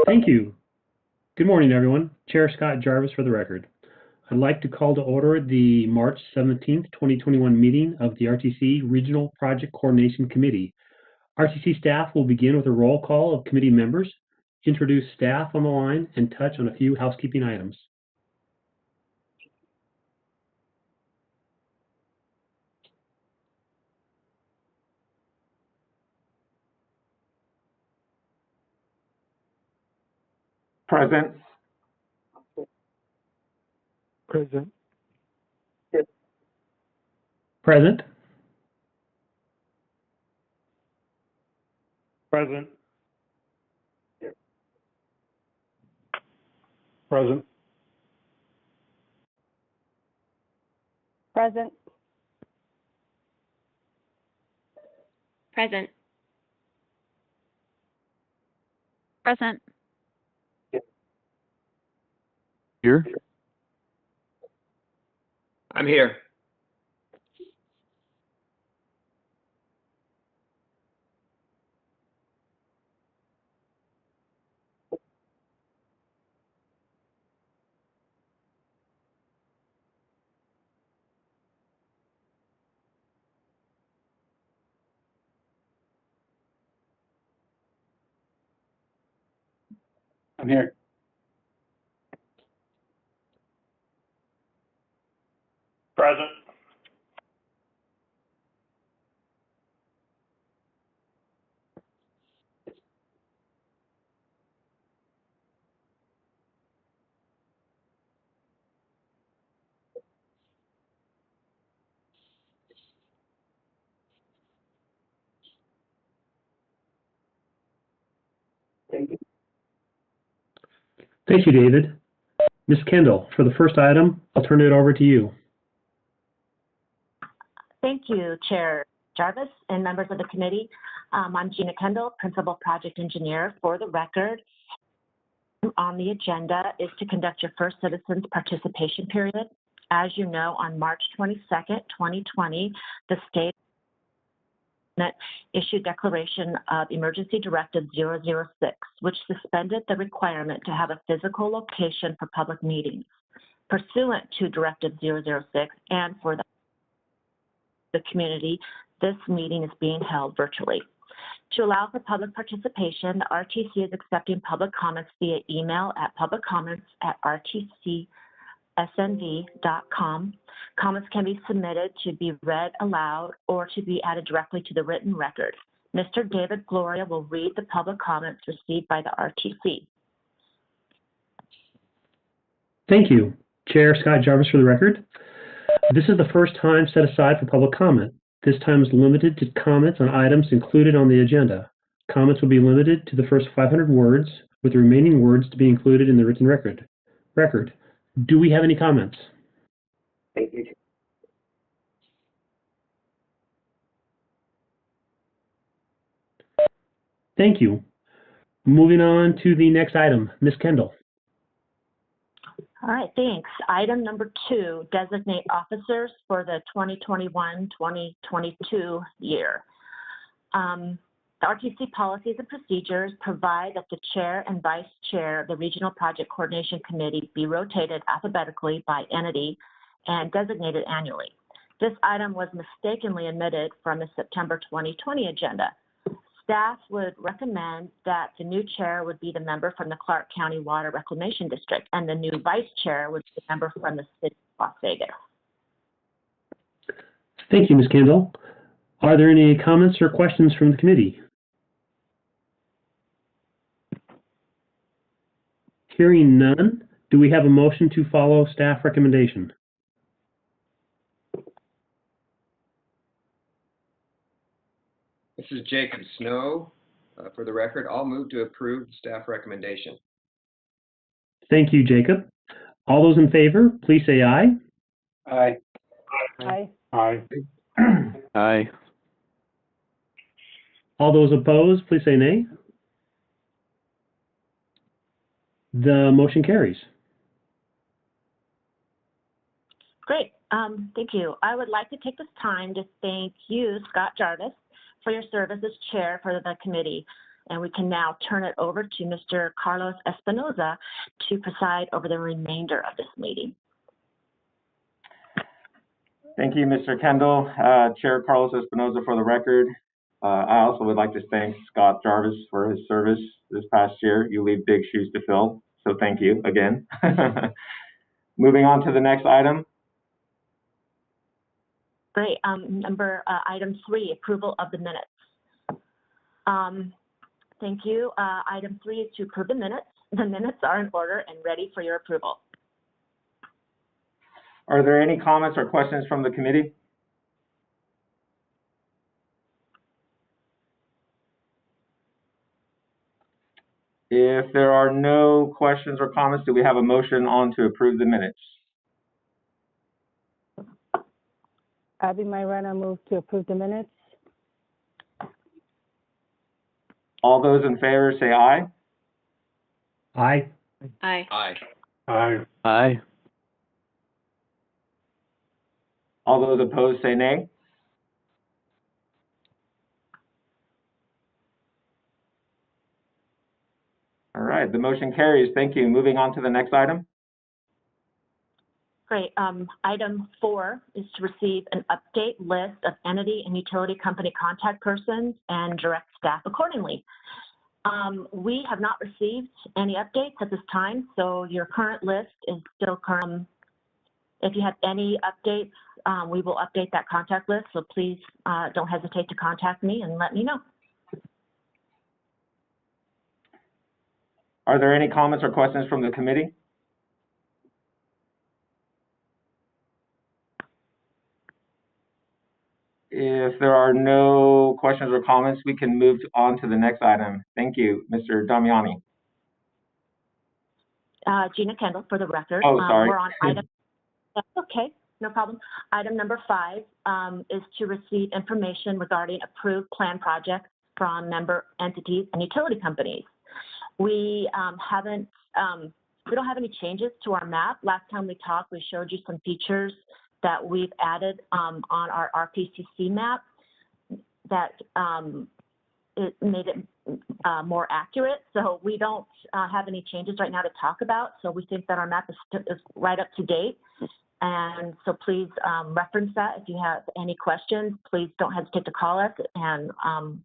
Thank you. Good morning, everyone. Chair Scott Jarvis for the record. I'd like to call to order the March 17th, 2021 meeting of the RTC Regional Project Coordination Committee. RTC staff will begin with a roll call of committee members, introduce staff on the line, and touch on a few housekeeping items. Present. Present. Present. Present. Present. Present. Present. Present. Here. I'm here. I'm here. Present. Thank you, David. Ms. Kendall, for the first item, I'll turn it over to you. Thank you, Chair Jarvis and members of the committee. I'm Gina Kendall, Principal Project Engineer. For the record, on the agenda is to conduct your first citizens participation period. As you know, on March 22nd, 2020, the state issued Declaration of Emergency Directive 006, which suspended the requirement to have a physical location for public meetings. Pursuant to Directive 006 and for the community, this meeting is being held virtually. To allow for public participation, the RTC is accepting public comments via email at publiccomments@rtcsnv.com. Comments can be submitted to be read aloud or to be added directly to the written record. Mr. David Gloria will read the public comments received by the RTC. Thank you. Chair Scott Jarvis for the record. This is the first time set aside for public comment. This time is limited to comments on items included on the agenda. Comments will be limited to the first 500 words, with the remaining words to be included in the written record. Do we have any comments? Thank you. Thank you. Moving on to the next item, Ms. Kendall. All right, thanks. Item number 2, designate officers for the 2021-2022 year. The RTC policies and procedures provide that the chair and vice chair of the Regional Project Coordination Committee be rotated alphabetically by entity and designated annually. This item was mistakenly omitted from the September 2020 agenda. Staff would recommend that the new chair would be the member from the Clark County Water Reclamation District, and the new vice chair would be the member from the city of Las Vegas. Thank you, Ms. Kendall. Are there any comments or questions from the committee? Hearing none, do we have a motion to follow staff recommendation? This is Jacob Snow. For the record, I'll move to approve the staff recommendation. Thank you, Jacob. All those in favor, please say aye. Aye. Aye. Aye. Aye. All those opposed, please say nay. The motion carries. Great, thank you. I would like to take this time to thank you, Scott Jarvis, for your service as chair for the committee. And we can now turn it over to Mr. Carlos Espinoza to preside over the remainder of this meeting. Thank you, Mr. Kendall. Chair Carlos Espinoza for the record. I also would like to thank Scott Jarvis for his service this past year. You leave big shoes to fill, so thank you again. Moving on to the next item. Great. Item 3, approval of the minutes. Thank you. Item 3 is to approve the minutes. The minutes are in order and ready for your approval. Are there any comments or questions from the committee? If there are no questions or comments, do we have a motion on to approve the minutes? Abby Myrana move to approve the minutes. All those in favor say aye. Aye. Aye. Aye. Aye. Aye. All those opposed say nay. All right, the motion carries. Thank you. Moving on to the next item. Great. Item 4 is to receive an update list of entity and utility company contact persons and direct staff accordingly. We have not received any updates at this time, so your current list is still current. If you have any updates, we will update that contact list, so please don't hesitate to contact me and let me know. Are there any comments or questions from the committee? If there are no questions or comments, we can move on to the next item. Thank you, Mr. Damiani. Gina Kendall for the record. Oh, sorry. We're on item, that's okay, no problem. Item number 5 is to receive information regarding approved plan projects from member entities and utility companies. We we don't have any changes to our map. Last time we talked, we showed you some features that we've added on our RPCC map that it made it more accurate. So we don't have any changes right now to talk about. So we think that our map is right up to date. And so please reference that. If you have any questions, please don't hesitate to call us and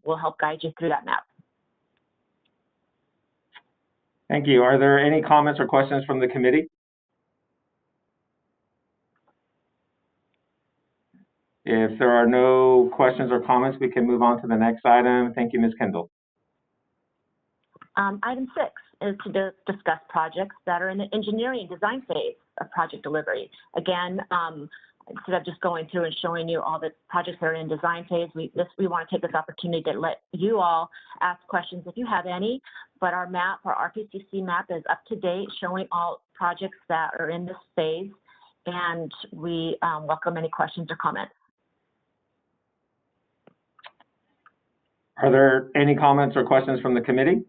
we'll help guide you through that map. Thank you. Are there any comments or questions from the committee? If there are no questions or comments, we can move on to the next item. Thank you, Ms. Kendall. Item 6 is to discuss projects that are in the engineering design phase of project delivery. Again, instead of just going through and showing you all the projects that are in design phase, we want to take this opportunity to let you all ask questions if you have any. But our map, our RPCC map, is up to date, showing all projects that are in this phase, and we welcome any questions or comments. Are there any comments or questions from the committee?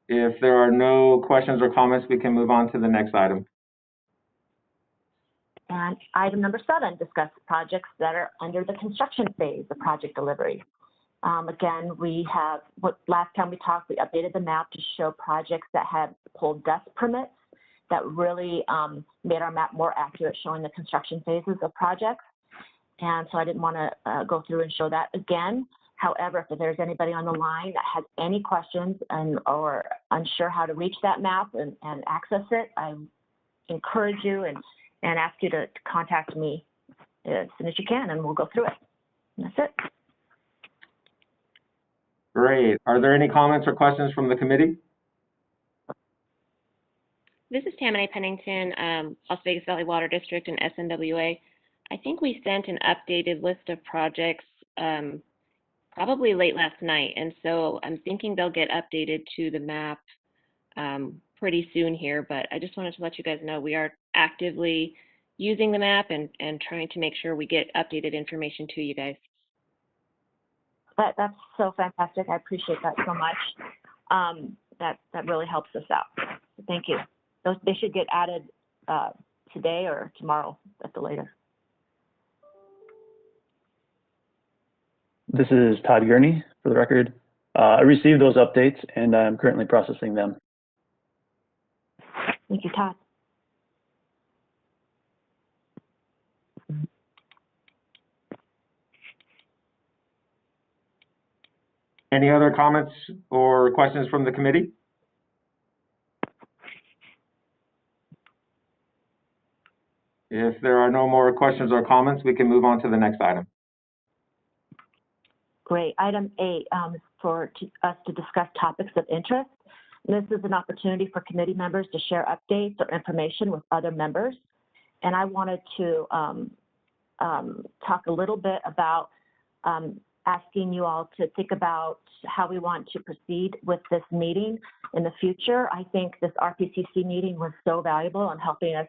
If there are no questions or comments, we can move on to the next item. And item number 7, discuss projects that are under the construction phase of project delivery. Again, last time we talked, we updated the map to show projects that had pulled dust permits that really made our map more accurate, showing the construction phases of projects. And so I didn't want to go through and show that again. However, if there's anybody on the line that has any questions or unsure how to reach that map and access it, I encourage you and ask you to contact me as soon as you can, and we'll go through it. And that's it. Great. Are there any comments or questions from the committee? This is Tammany Pennington, Las Vegas Valley Water District and SNWA. I think we sent an updated list of projects probably late last night, and so I'm thinking they'll get updated to the map pretty soon here, but I just wanted to let you guys know we are actively using the map and trying to make sure we get updated information to you guys. That's so fantastic. I appreciate that so much. That really helps us out. So thank you. They should get added today or tomorrow at the latest. This is Todd Gurney, for the record. I received those updates and I'm currently processing them. Thank you, Todd. Any other comments or questions from the committee? If there are no more questions or comments, we can move on to the next item. Great. Item 8 is for us to discuss topics of interest. And this is an opportunity for committee members to share updates or information with other members. And I wanted to talk a little bit about asking you all to think about how we want to proceed with this meeting in the future. I think this RPCC meeting was so valuable in helping us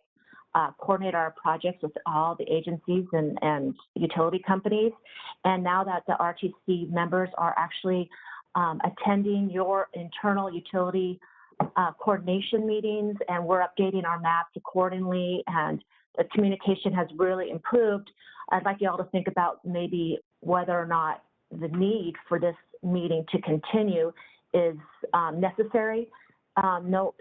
coordinate our projects with all the agencies and utility companies. And now that the RTC members are actually attending your internal utility coordination meetings, and we're updating our maps accordingly, and the communication has really improved, I'd like you all to think about maybe whether or not the need for this meeting to continue is necessary. No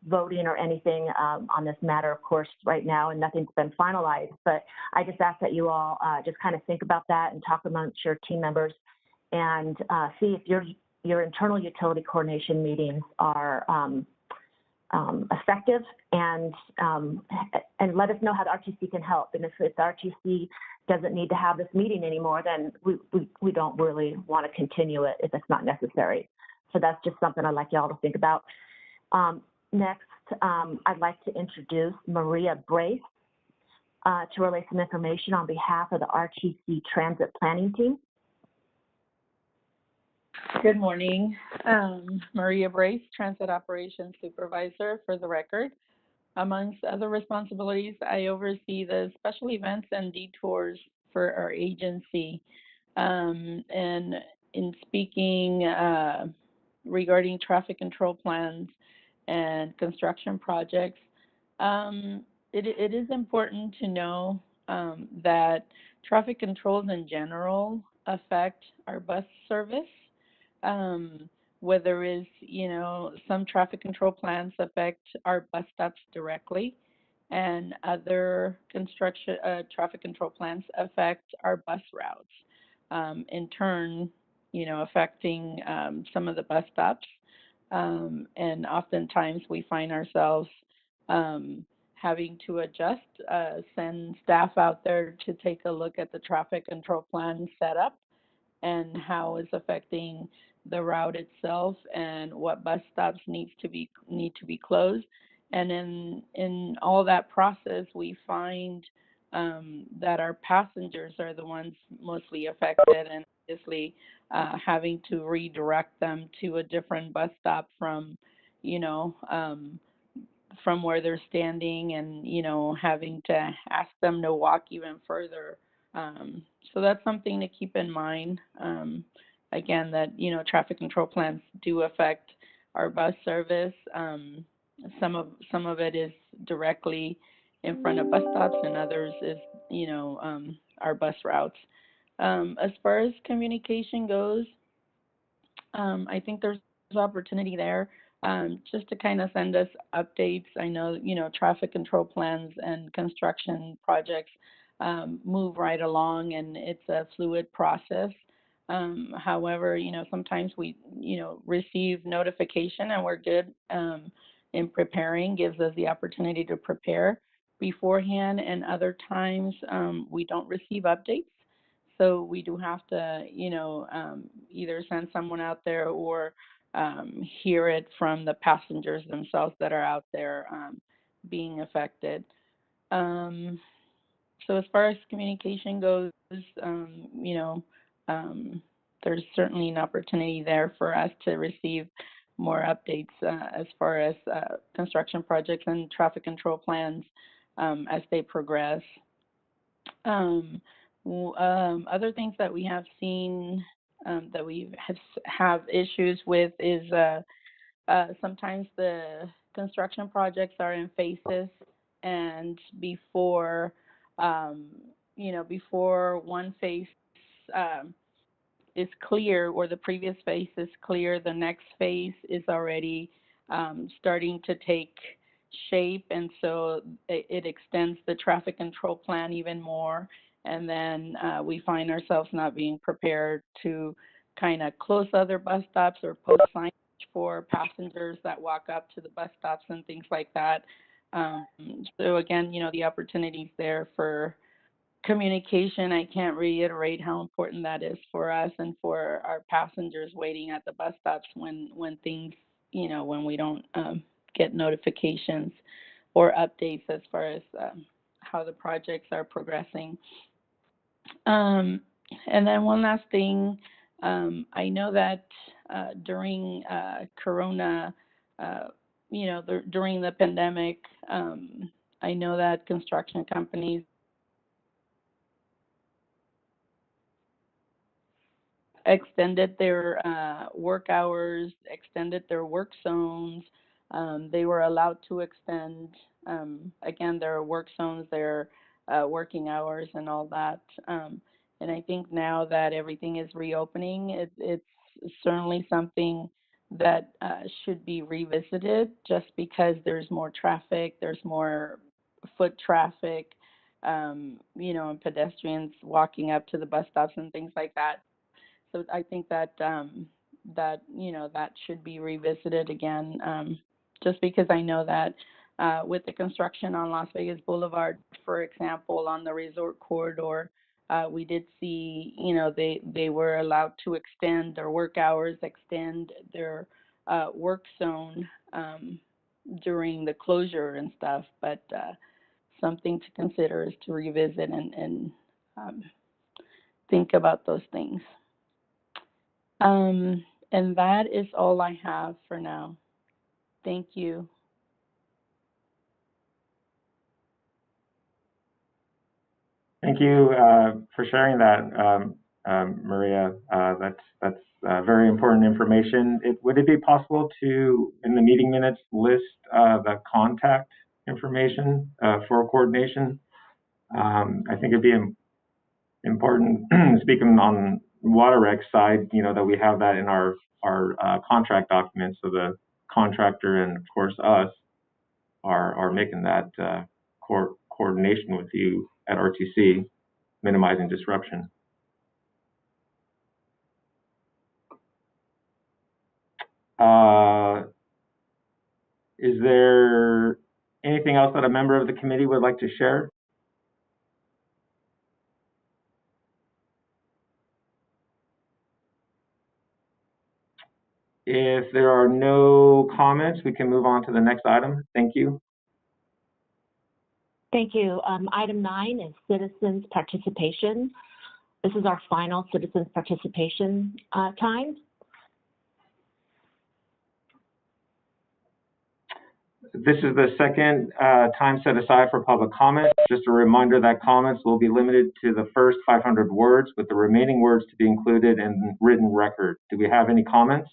voting or anything on this matter, of course, right now, and nothing's been finalized. But I just ask that you all just kind of think about that and talk amongst your team members and see if your internal utility coordination meetings are effective, and let us know how the RTC can help. And if the RTC doesn't need to have this meeting anymore, then we don't really want to continue it if it's not necessary. So that's just something I'd like y'all to think about. Next, I'd like to introduce Maria Brace to relay some information on behalf of the RTC Transit Planning Team. Good morning. Maria Brace, Transit Operations Supervisor, for the record. Amongst other responsibilities, I oversee the special events and detours for our agency. And in speaking regarding traffic control plans and construction projects, it is important to know that traffic controls in general affect our bus service. Whether is, some traffic control plans affect our bus stops directly, and other traffic control plans affect our bus routes, in turn, affecting some of the bus stops. And oftentimes we find ourselves having to adjust, send staff out there to take a look at the traffic control plan setup and how it's affecting the route itself and what bus stops need to be closed. And in all that process, we find that our passengers are the ones mostly affected, and obviously having to redirect them to a different bus stop from where they're standing, and having to ask them to walk even further. So that's something to keep in mind. Again, that traffic control plans do affect our bus service. Some of it is directly in front of bus stops, and others is our bus routes. As far as communication goes, I think there's opportunity there, just to kind of send us updates. I know traffic control plans and construction projects move right along, and it's a fluid process. However, sometimes we, receive notification, and we're good in preparing, gives us the opportunity to prepare beforehand, and other times we don't receive updates. So we do have to, either send someone out there or hear it from the passengers themselves that are out there being affected. So as far as communication goes, there's certainly an opportunity there for us to receive more updates as far as construction projects and traffic control plans as they progress. Other things that we have seen that we have issues with is sometimes the construction projects are in phases, and before before one phase is clear, or the previous phase is clear, the next phase is already starting to take shape, and so it extends the traffic control plan even more. And then we find ourselves not being prepared to kind of close other bus stops or post signage for passengers that walk up to the bus stops and things like that. So again, the opportunities there for communication, I can't reiterate how important that is for us and for our passengers waiting at the bus stops when things, when we don't get notifications or updates as far as how the projects are progressing. And then one last thing, I know that during Corona, during the pandemic, I know that construction companies extended their work hours, extended their work zones. They were allowed to extend, again, their work zones, their working hours and all that. And I think now that everything is reopening, it's certainly something that should be revisited, just because there's more traffic, there's more foot traffic, and pedestrians walking up to the bus stops and things like that. So I think that that should be revisited again, just because I know that with the construction on Las Vegas Boulevard, for example, on the resort corridor, we did see, they were allowed to extend their work hours, extend their work zone during the closure and stuff. But something to consider is to revisit and think about those things. And that is all I have for now. Thank you. Thank you for sharing that, Maria. That's very important information. Would it be possible to, in the meeting minutes, list the contact information for coordination? I think it'd be important, speaking on Water Rec side, that we have that in our contract documents, so the contractor and of course us are making that coordination with you at RTC, minimizing disruption. Is there anything else that a member of the committee would like to share? If there are no comments, we can move on to the next item. Thank you. Thank you. Item 9 is citizens participation. This is our final citizens participation time. This is the second time set aside for public comment. Just a reminder that comments will be limited to the first 500 words, with the remaining words to be included in written record. Do we have any comments?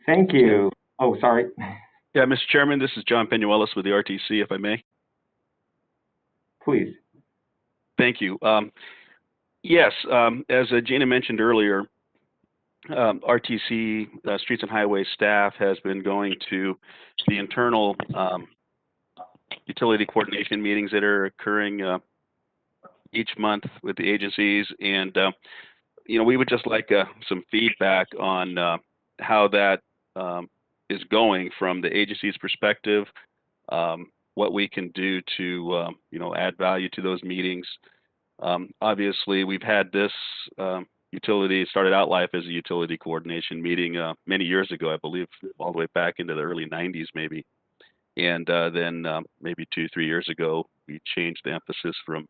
Thank you. Oh, sorry. Yeah, Mr. Chairman, this is John Penuelos with the RTC, if I may. Please. Thank you. Yes, as Gina mentioned earlier, RTC Streets and Highways staff has been going to the internal utility coordination meetings that are occurring each month with the agencies, and we would just like some feedback on how that is going from the agency's perspective, what we can do to add value to those meetings. Obviously, we've had this utility started out life as a utility coordination meeting many years ago, I believe, all the way back into the early 90s maybe. And then maybe 2-3 years ago, we changed the emphasis from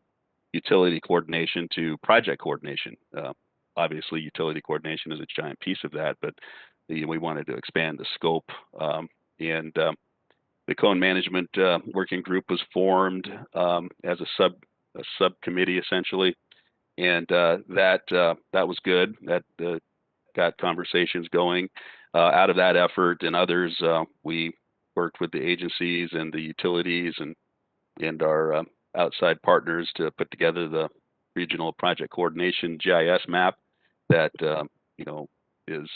utility coordination to project coordination. Obviously, utility coordination is a giant piece of that, but we wanted to expand the scope. And the cone management working group was formed as a subcommittee essentially, and that was good. That got conversations going. Out of that effort and others, we worked with the agencies and the utilities and our outside partners to put together the regional project coordination GIS map that is,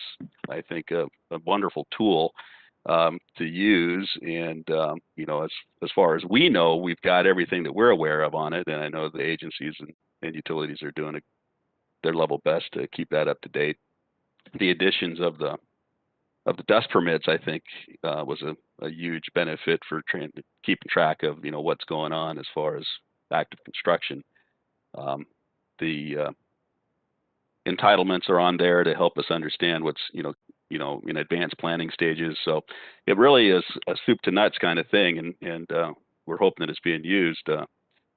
I think, a wonderful tool to use. And as far as we know, we've got everything that we're aware of on it, and I know the agencies and utilities are doing their level best to keep that up to date. The additions of the dust permits, I think, was a huge benefit for keeping track of what's going on as far as active construction. The entitlements are on there to help us understand what's in advanced planning stages. So it really is a soup to nuts kind of thing, and we're hoping that it's being used.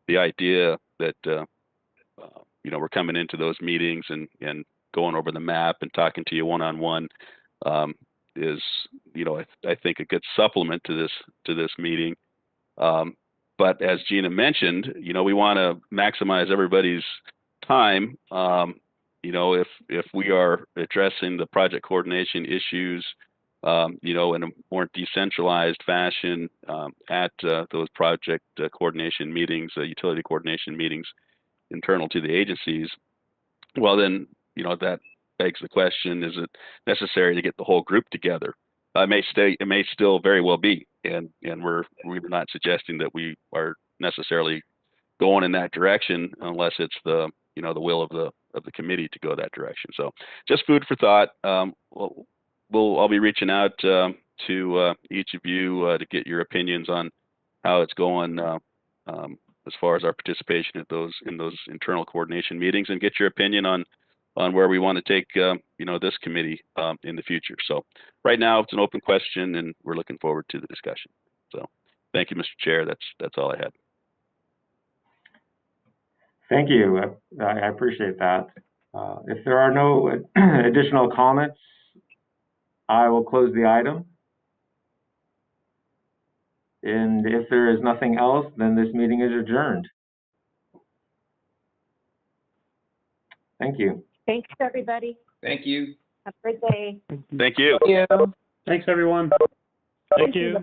The idea that we're coming into those meetings and going over the map and talking to you one-on-one is, I think, a good supplement to this meeting. But as Gina mentioned, we want to maximize everybody's time. If we are addressing the project coordination issues, in a more decentralized fashion at those project coordination meetings, utility coordination meetings internal to the agencies, well then, that begs the question: is it necessary to get the whole group together? It may still very well be, and we're not suggesting that we are necessarily going in that direction unless it's the will of the committee to go that direction. So just food for thought. I'll be reaching out to each of you to get your opinions on how it's going as far as our participation in those internal coordination meetings, and get your opinion on where we want to take this committee in the future. So right now it's an open question, and we're looking forward to the discussion. So thank you, Mr. Chair. That's all I had. Thank you. I appreciate that. If there are no additional comments, I will close the item. And if there is nothing else, then this meeting is adjourned. Thank you. Thanks, everybody. Thank you. Have a great day. Thank you. Thanks, everyone. Thank you.